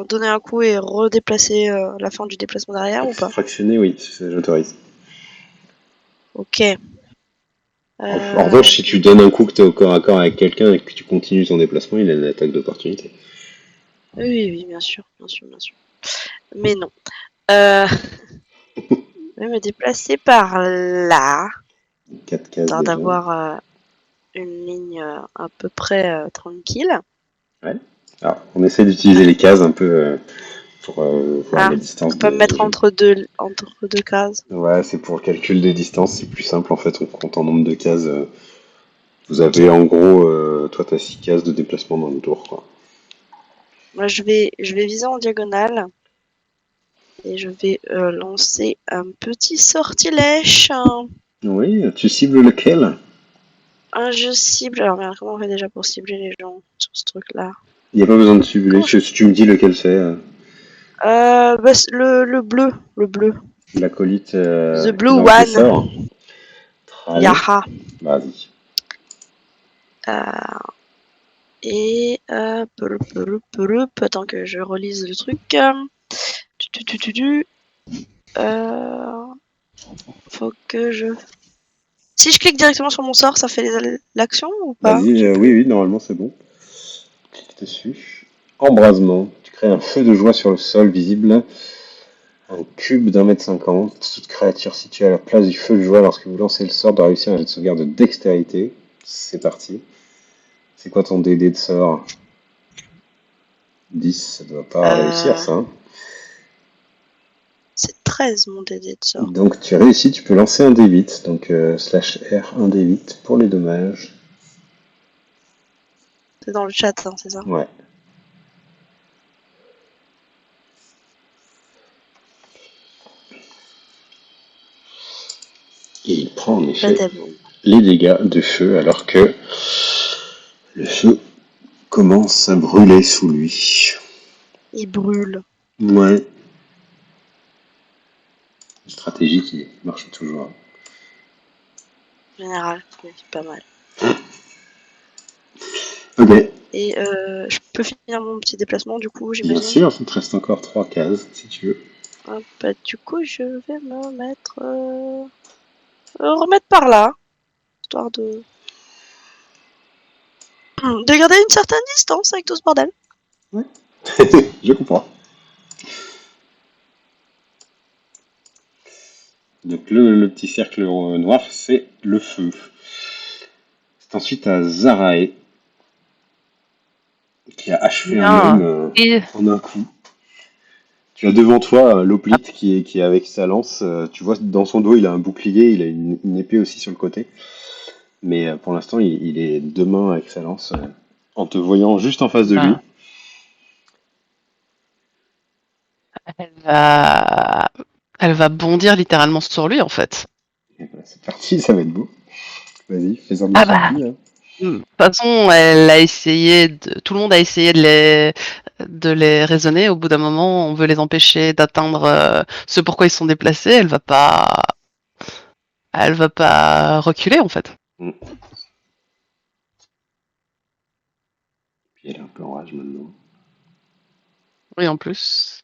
donner un coup et redéplacer la fin du déplacement derrière ou pas? Fractionner, oui, j'autorise. Ok. En revanche, si tu donnes un coup que tu es au corps à corps avec quelqu'un et que tu continues ton déplacement, il a une attaque d'opportunité. Oui, bien sûr, bien sûr, bien sûr. Mais non. Je vais me déplacer par là, 4 cases histoire déjà. d'avoir une ligne à peu près tranquille. Alors, on essaie d'utiliser les cases un peu pour voir Ah, les on distances peut pas me de mettre jeu. entre deux cases. Ouais, c'est pour le calcul des distances, c'est plus simple en fait, on compte en nombre de cases. Vous Ok. avez en gros, toi t'as 6 cases de déplacement dans le tour, quoi. Moi, je vais viser en diagonale et je vais lancer un petit sortilège. Oui, tu cibles lequel? Un jeu cible. Alors, merde, comment on fait déjà pour cibler les gens sur ce truc-là? Il n'y a pas besoin de cibler, Comment je... si tu me dis lequel c'est. Bah, le bleu. Le bleu. L'acolyte The qui blue lance des one. sorts. Allez, Yaha. vas-y. Et attends que je relise le truc. Euh, Faut que je. Si je clique directement sur mon sort, ça fait l'action ou pas? Vas-y, Je sais oui, plus. oui, normalement c'est bon. Clique dessus. Embrasement. Tu crées un feu de joie sur le sol visible. Un cube d'1,50 m. Toute créature située à la place du feu de joie lorsque vous lancez le sort doit réussir un jet de sauvegarde de dextérité. C'est parti. C'est quoi ton DD de sort? 10, ça doit pas réussir Euh, ça, hein. c'est 13 mon DD de sort. Donc tu réussis, tu peux lancer un D8. Donc /R 1 D8 pour les dommages. C'est dans le chat, hein, c'est ça? Ouais. Et il prend en effet Badaboum. les dégâts de feu alors que le feu commence à brûler sous lui. Il brûle. Ouais. Une stratégie qui marche toujours. En général, oui, pas mal. Ok. Et je peux finir mon petit déplacement du coup, Bien j'imagine. sûr, il te reste encore 3 cases si tu veux. Bah, du coup, je vais me mettre. Remettre par là, histoire de. De garder une certaine distance avec tout ce bordel. Je comprends. Donc le petit cercle noir, c'est le feu. C'est ensuite à Zarae qui a achevé un Bien. homme Et en un coup. Tu as devant toi l'hoplite qui est avec sa lance. Tu vois dans son dos, il a un bouclier, il a une épée aussi sur le côté. Mais pour l'instant, il est deux mains avec sa lance en te voyant juste en face de lui. ben, elle va, elle va bondir littéralement sur lui en fait. Et voilà, c'est parti, ça va être beau. Vas-y, fais-en Ah défi. bah. Hein. De toute façon, tout le monde a essayé de les raisonner. Au bout d'un moment, on veut les empêcher d'atteindre ce pourquoi ils sont déplacés. Elle va pas reculer en fait. Mm. Puis elle est un peu en rage maintenant. Oui, en plus.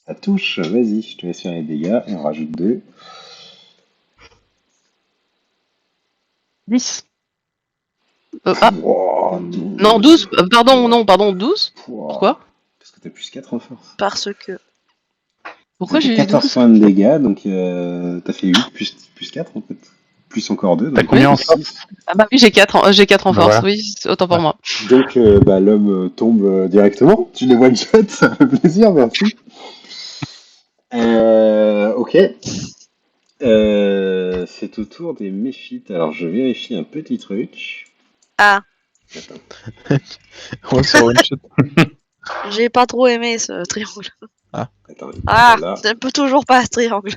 Ça touche, vas-y, je te laisse faire les dégâts et on rajoute 2. 10. Wow, Non, 12. 12. Pardon, non, pardon, 12. Wow. Pourquoi? Parce que t'as plus 4 en force. Parce que. Ça Pourquoi fait j'ai eu 14 12? points de dégâts, donc t'as fait 8 plus 4 en fait. Plus encore 2, T'as donc Oui. combien en force? 6. Ah bah oui, j'ai 4 en Bah force. voilà. Oui, autant pour Ouais. moi. Donc l'homme tombe directement. Tu les one-shot, ça fait plaisir, merci. Ok. C'est au tour des méphites. Alors je vérifie un petit truc. Ah, Attends. On va se faire one shot. J'ai pas trop aimé ce triangle. Attends, il Ah, est là. ça peut toujours pas ce triangle.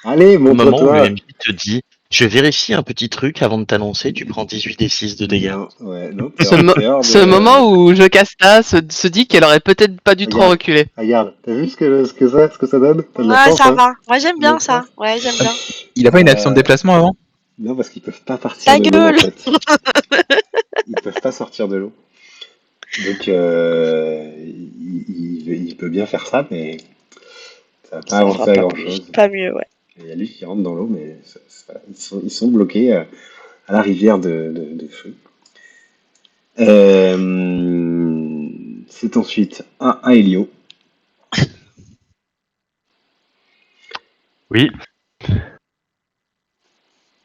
Allez, Au moment où montre-toi. le MJ te dit, je vérifie un petit truc avant de t'annoncer, tu prends 18d6 de dégâts. Non, ouais, non, Ce, t'es hors ce de... moment où Jocasta se dit qu'elle aurait peut-être pas dû trop Regarde, reculer. regarde, t'as vu ce que ça donne? T'as de la Ouais, chance, ça hein? va. Moi, j'aime T'as de la bien ça. chance. Ouais, j'aime bien. Il a pas une action de déplacement avant? Non, parce qu'ils peuvent pas partir Ta de l'eau, en gueule! fait. Ils peuvent pas sortir de l'eau. Donc, il peut bien faire ça, mais ça va pas Ça fera avancer à pas grand-chose. pas mieux, ouais. Il y a lui qui rentre dans l'eau, mais ils sont bloqués à la rivière de feu. C'est ensuite à Elio. Oui.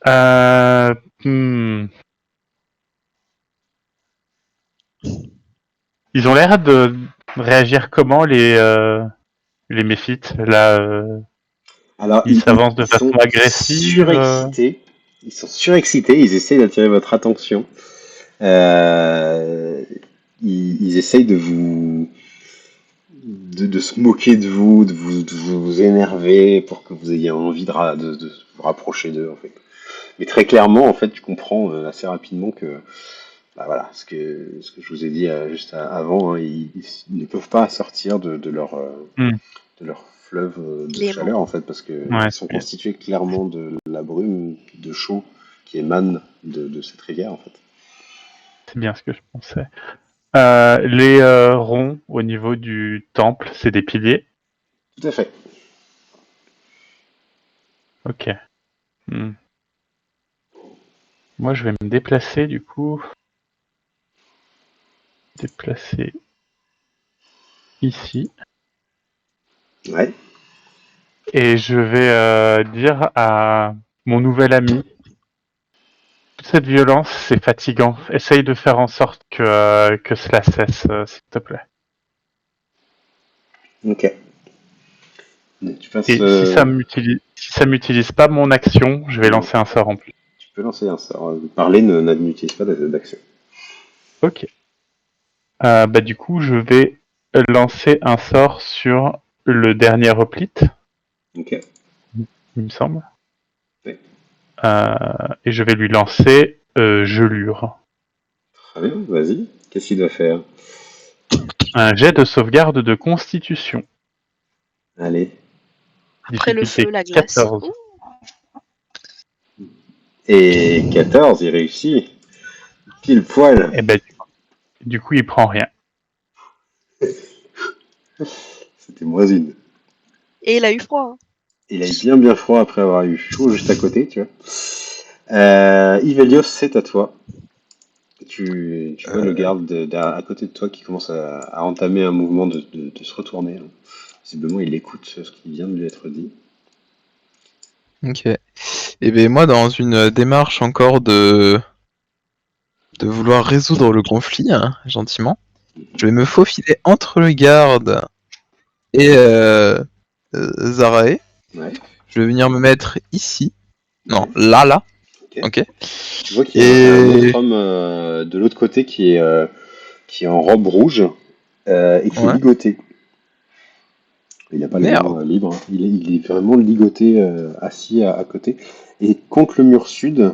Euh, hmm. Ils ont l'air de réagir comment les méphites là Alors, ils s'avancent de ils façon sont agressive. surexcités. Ils sont surexcités. Ils essayent d'attirer votre attention. Euh, ils essayent de se moquer de vous, de vous énerver pour que vous ayez envie de vous rapprocher d'eux, en fait. Mais très clairement, en fait, tu comprends assez rapidement que, bah voilà, ce que je vous ai dit juste avant, hein, ils ne peuvent pas sortir Hmm. de leur fleuve de Clément. chaleur, en fait, parce que Ouais, ils sont constitués clairement de la brume, de chaud qui émane de cette rivière, en fait. c'est bien ce que je pensais. Les ronds au niveau du temple, c'est des piliers. Tout à fait. Ok. Hmm. Moi, je vais me déplacer du coup. Déplacer ici. Ouais. Et je vais dire à mon nouvel ami, toute cette violence, c'est fatigant. Essaye de faire en sorte que cela cesse, s'il te plaît. Ok. Donc, Et si ça m'utilise pas mon action, je vais non, lancer un sort en plus. tu peux lancer un sort. Parler n'utilise pas d'action. Ok. Bah du coup, je vais lancer un sort sur le dernier hoplite, Ok. il me semble. Oui. Et je vais lui lancer gelure. Très bien, vas-y. Qu'est-ce qu'il doit faire? Un jet de sauvegarde de constitution. Allez. Après le Difficulté feu, la glace. 14. Ouh, Et 14, il réussit. Pile poil. Et ben du coup, il prend rien. C'était moins une. et il a eu froid. Hein. Il a eu bien froid après avoir eu chaud juste à côté, tu vois. Ivelios, c'est à toi. Tu vois le garde à côté de toi qui commence à entamer un mouvement de se retourner, hein. Visiblement, il écoute ce qui vient de lui être dit. Ok. Et ben moi, dans une démarche encore de vouloir résoudre le conflit, hein, gentiment, je vais me faufiler entre le garde et Zarae. Ouais, Je vais venir me mettre ici. Non, ouais, là. ok. Ok. Tu vois qu'il y a un Et autre homme de l'autre côté qui est en robe rouge et qui est ouais. ligoté. Il n'a pas les Merde. mains libres, hein. Il est vraiment ligoté, assis à côté. Et contre le mur sud,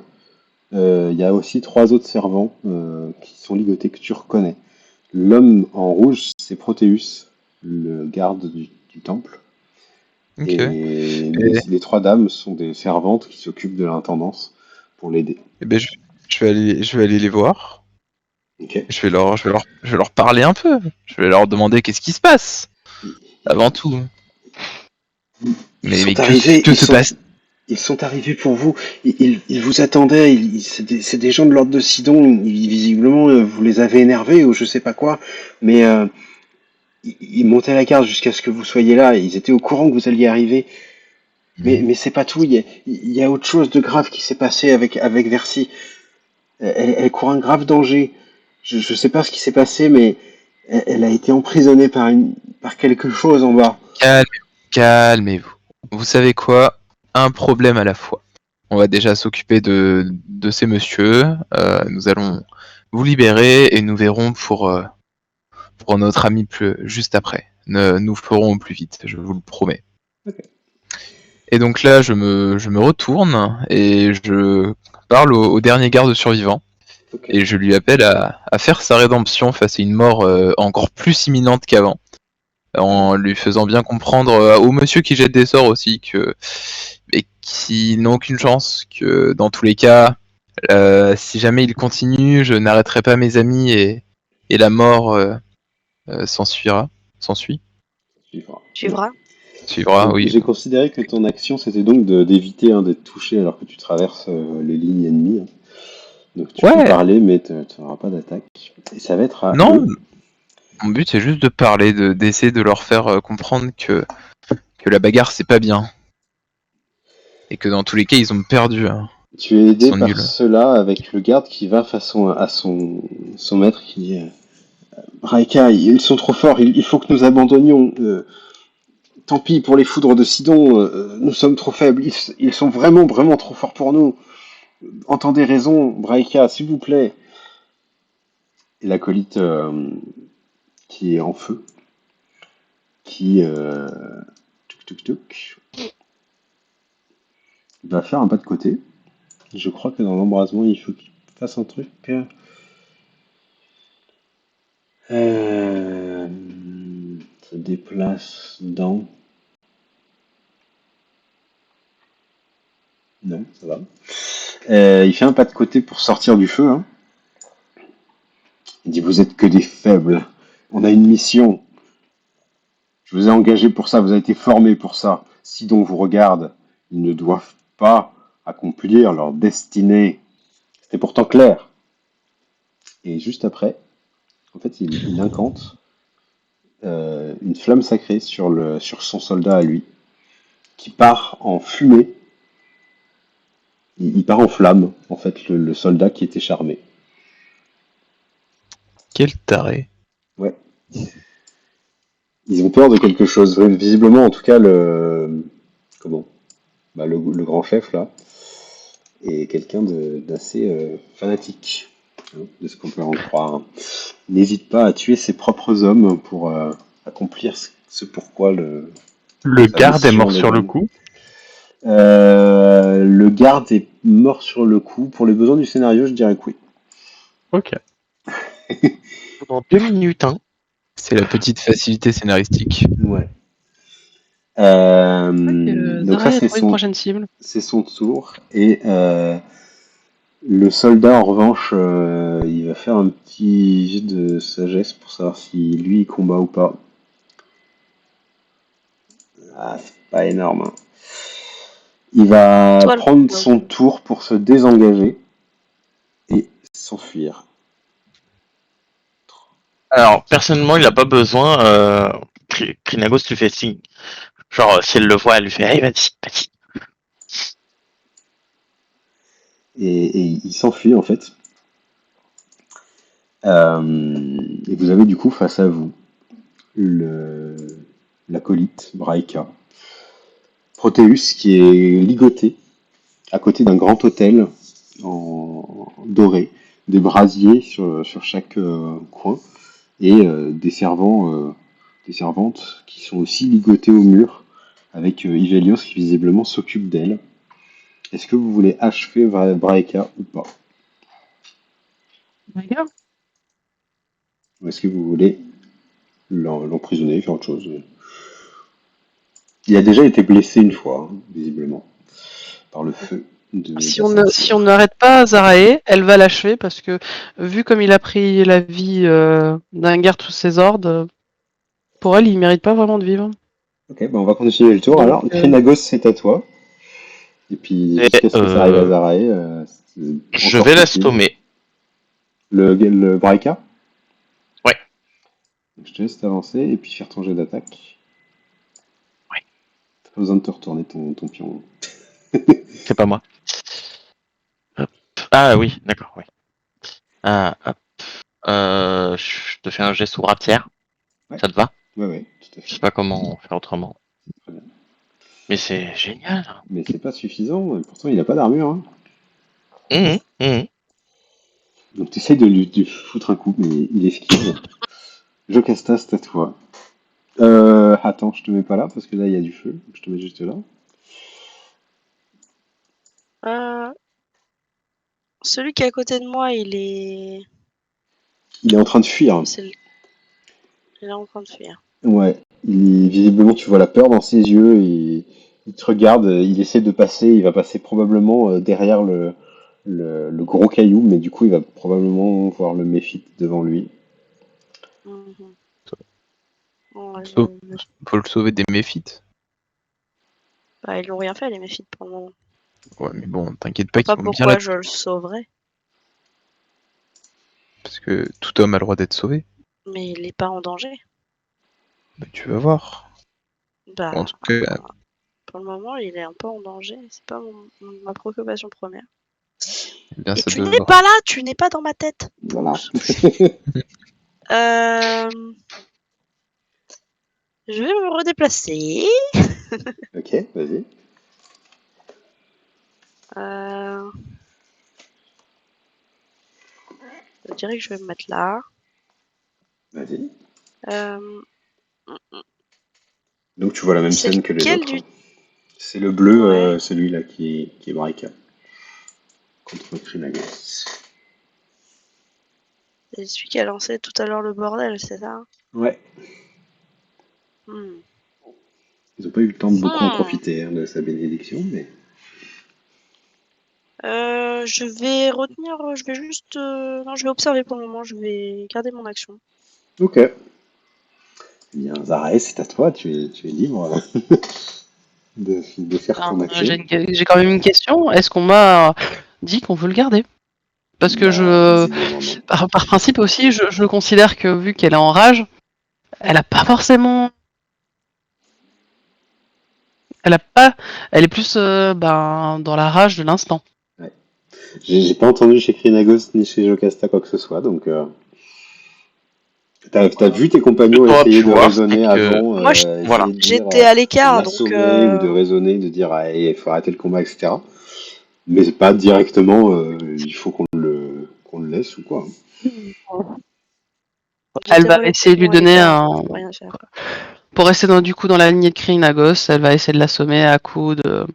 il y a aussi trois autres servants qui sont ligotés que tu reconnais. L'homme en rouge, c'est Proteus, le garde du temple. Ok. Et Et, les trois dames sont des servantes qui s'occupent de l'intendance pour l'aider. et ben je vais aller les voir. Ok. Je vais leur parler un peu. Je vais leur demander qu'est-ce qui se passe. Avant tout. Ils Mais sont que, arrivés, que se passe? ils sont arrivés pour vous. Ils vous attendaient. C'est des gens de l'ordre de Sidon. Visiblement, vous les avez énervés ou je sais pas quoi. Mais ils montaient la garde jusqu'à ce que vous soyez là. Ils étaient au courant que vous alliez arriver. Mais c'est pas tout. Il y a autre chose de grave qui s'est passé avec Versi. Elle court un grave danger. Je sais pas ce qui s'est passé, mais elle a été emprisonnée par quelque chose en bas. Calmez-vous. Vous savez quoi? Un problème à la fois. On va déjà s'occuper de ces messieurs. Nous allons vous libérer et nous verrons pour notre ami juste après. Nous ferons au plus vite, je vous le promets. Ok. Et donc là, je me retourne et je parle au dernier garde survivant. Ok. Et je lui appelle à faire sa rédemption face à une mort encore plus imminente qu'avant. En lui faisant bien comprendre au monsieur qui jette des sorts aussi que et qui n'ont aucune chance, que dans tous les cas, si jamais il continue, je n'arrêterai pas mes amis et la mort s'ensuit. Suivra. Suivra, Donc, oui. j'ai considéré que ton action c'était donc d'éviter d'être touché alors que tu traverses les lignes ennemies, hein. Donc tu peux Ouais. parler mais tu n'auras pas d'attaque. Et ça va être à Non, eux. mon but c'est juste de parler, d'essayer de leur faire comprendre que la bagarre c'est pas bien. Et que dans tous les cas ils ont perdu, hein. Tu es Ils aidé sont par nuls. cela avec le garde qui va face à son maître qui dit Raika, ils sont trop forts, il faut que nous abandonnions. Tant pis pour les foudres de Sidon, nous sommes trop faibles, ils sont vraiment, vraiment trop forts pour nous. Entendez raison, Braika, s'il vous plaît. Et l'acolyte qui est en feu, qui tuk tuk tuk, va faire un pas de côté. Je crois que dans l'embrasement, il faut qu'il fasse un truc. Se déplace dans. Non, ça va. Il fait un pas de côté pour sortir du feu, hein. Il dit vous êtes que des faibles. On a une mission. Je vous ai engagé pour ça, vous avez été formé pour ça. Si donc vous regarde, ils ne doivent pas accomplir leur destinée. C'était pourtant clair. Et juste après, en fait, il incante une flamme sacrée sur son soldat à lui, qui part en fumée. Il part en flamme, en fait, le soldat qui était charmé. Quel taré. Ouais. Ils ont peur de quelque chose. Visiblement, en tout cas, comment? Le grand chef là est quelqu'un d'assez fanatique, hein, de ce qu'on peut en croire. N'hésite pas à tuer ses propres hommes pour accomplir ce pourquoi Le sa garde est mission mort le sur le donne. coup. Le garde est mort sur le coup. Pour les besoins du scénario, je dirais que oui. Ok. Pendant 2 minutes, hein. C'est la petite facilité scénaristique. Ouais. Donc ça, Zara a trouvé une prochaine cible. c'est son tour. Et le soldat, en revanche, il va faire un petit jet de sagesse pour savoir si lui, il combat ou pas. Ah, c'est pas énorme, hein. Il va Toi, prendre son tour pour se désengager et s'enfuir. Alors, personnellement, il a pas besoin. Krinagos lui fait signe. Genre, si elle le voit, elle lui fait allez, vas-y, vas-y. Et il s'enfuit en fait. Et vous avez du coup face à vous l'acolyte Braika, Proteus qui est ligoté à côté d'un grand autel en doré, des brasiers sur chaque coin et des servantes qui sont aussi ligotées au mur avec Ivelios qui visiblement s'occupe d'elle. Est-ce que vous voulez achever Braika ou pas? Regarde. Ou est-ce que vous voulez l'emprisonner, faire autre chose? Il a déjà été blessé une fois, hein, visiblement, par le feu de Si la on ceinture. n'arrête pas Zarae, elle va l'achever parce que vu comme il a pris la vie d'un garde sous ses ordres, pour elle, il mérite pas vraiment de vivre. Ok, on va continuer le tour. Donc, Alors, Krinagos, c'est à toi. Et puis, Et, jusqu'à ce que ça arrive à Zarae, c'est je encore vais possible. l'assommer. Le Braika? Ouais. Je te laisse t'avancer et puis faire ton jet d'attaque. Ouais. T'as pas besoin de te retourner ton pion. C'est pas moi. Hop. Ah oui, d'accord, oui. Ah, hop. Je te fais un geste sous rapière. Ouais. Ça te va? Ouais, tout à Je sais fait. pas comment faire autrement. Très bien. Mais c'est génial. Mais c'est pas suffisant, et pourtant il a pas d'armure, hein. Mmh. Donc tu essaies de lui foutre un coup, mais il esquive. Jocasta, c'est à toi. Attends, je te mets pas là parce que là il y a du feu. Je te mets juste là. Euh, Celui qui est à côté de moi, il est. Il est en train de fuir. c'est le- Il est en train de fuir. Ouais. Visiblement, tu vois la peur dans ses yeux. Il te regarde. Il essaie de passer. Il va passer probablement derrière le gros caillou, mais du coup, il va probablement voir le méphite devant lui. Mhm. Ouais, Sau- Faut le sauver des méphites. bah, ils l'ont rien fait, les méfites, pour le moment. Ouais, mais bon, t'inquiète Je pas sais qu'ils pas vont bien pourquoi là, je le sauverais, parce que tout homme a le droit d'être sauvé. mais il est pas en danger. Bah, tu vas voir. Bah, En tout cas, pour le moment, il est un peu en danger. C'est pas ma préoccupation première. eh bien, Et ça tu n'es devra. pas là, tu n'es pas dans ma tête. Voilà. Euh, Je vais me redéplacer. Ok, vas-y. Euh, Je dirais que je vais me mettre là. Vas-y. Euh, Donc tu vois la même C'est scène que les lequel autres. du... C'est le bleu, Ouais. celui-là qui est Braika. Contre Krinagos. C'est celui qui a lancé tout à l'heure le bordel, c'est ça? Ouais. Hmm. Ils n'ont pas eu le temps de beaucoup en Hmm. profiter de sa bénédiction, mais. Je vais retenir, je vais juste... Non, je vais observer pour le moment, je vais garder mon action. Ok. Eh bien, Zarae, c'est à toi, tu es libre de faire ton action. J'ai quand même une question. Est-ce qu'on m'a dit qu'on veut le garder? Parce que Visiblement, non. par principe aussi, je considère que vu qu'elle est en rage, elle a pas forcément, elle est plus dans la rage de l'instant. J'ai pas entendu chez Krinagos ni chez Jocasta quoi que ce soit, donc. T'as vu tes compagnons T'aurais essayer pu de voir, raisonner c'est que- avant, Moi, Voilà. essayer de dire j'étais à l'écart, donc... l'assommer ou de raisonner, de dire ah, il faut arrêter le combat, etc. Mais c'est pas directement il faut qu'on le laisse ou quoi. Elle J'étais va essayer de lui relativement à donner l'écart, donc je peux rien faire. pour rester dans la lignée de Krinagos, elle va essayer de l'assommer à coups de,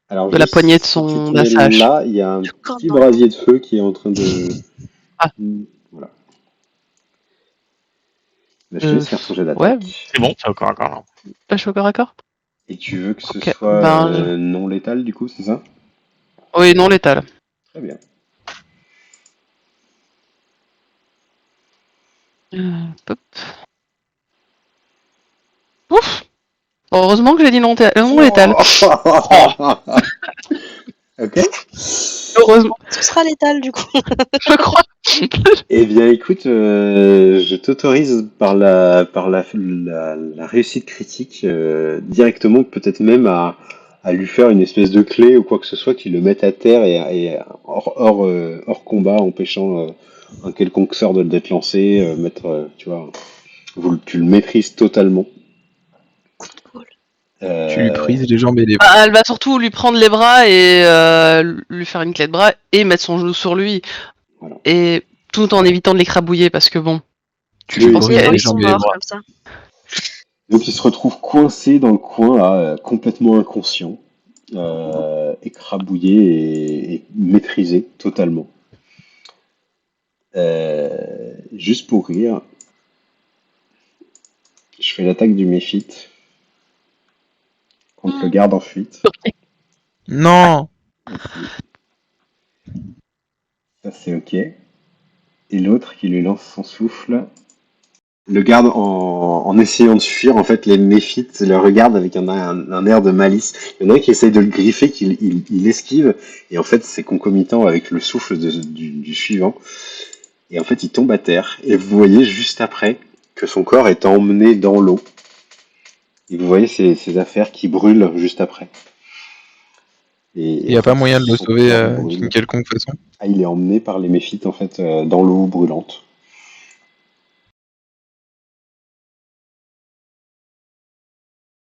Alors de la juste poignée de si tu te de mets sa hache. là, il y a un Du corps petit dans le dos. brasier de feu qui est en train de. Ah. Voilà. Bah, je te laisse faire ton jet Ouais, d'attaque. C'est bon, c'est encore là. pas chaud corps à corps. Et tu veux que ce Ok, soit ben, non létal du coup, c'est ça? oui, non létal. Très bien. Hop. Ouf. Heureusement que j'ai dit non létal. Ok. Heureusement, Ce sera létal, du coup. je crois. Eh bien, écoute, je t'autorise par la réussite critique directement, peut-être même à lui faire une espèce de clé ou quoi que ce soit qui le mette à terre et hors combat, empêchant un quelconque sort d'être lancé, tu vois, tu le maîtrises totalement. Coup de boule. Tu lui Euh, brises les jambes et les bras. Ah, elle va surtout lui prendre les bras et lui faire une clé de bras et mettre son genou sur lui. Voilà. Et tout en évitant de l'écrabouiller parce que bon, Tu je lui pense Les brises gens, les ils sont jambes et les morts, bras. comme ça. Donc il se retrouve coincé dans le coin, là, complètement inconscient, écrabouillé et maîtrisé totalement. Juste pour rire, je fais l'attaque du méphite contre le garde en fuite. Non! Ça c'est ok. Et l'autre qui lui lance son souffle. Le garde en essayant de fuir, en fait, les méphites le regardent avec un air de malice. Il y en a un qui essaye de le griffer, il esquive, et en fait, c'est concomitant avec le souffle du suivant. Et en fait, il tombe à terre, et vous voyez juste après que son corps est emmené dans l'eau. Et vous voyez ces affaires qui brûlent juste après. Il n'y a pas moyen de le son sauver corps brûle. d'une quelconque façon. Ah, il est emmené par les méphites, en fait, dans l'eau brûlante.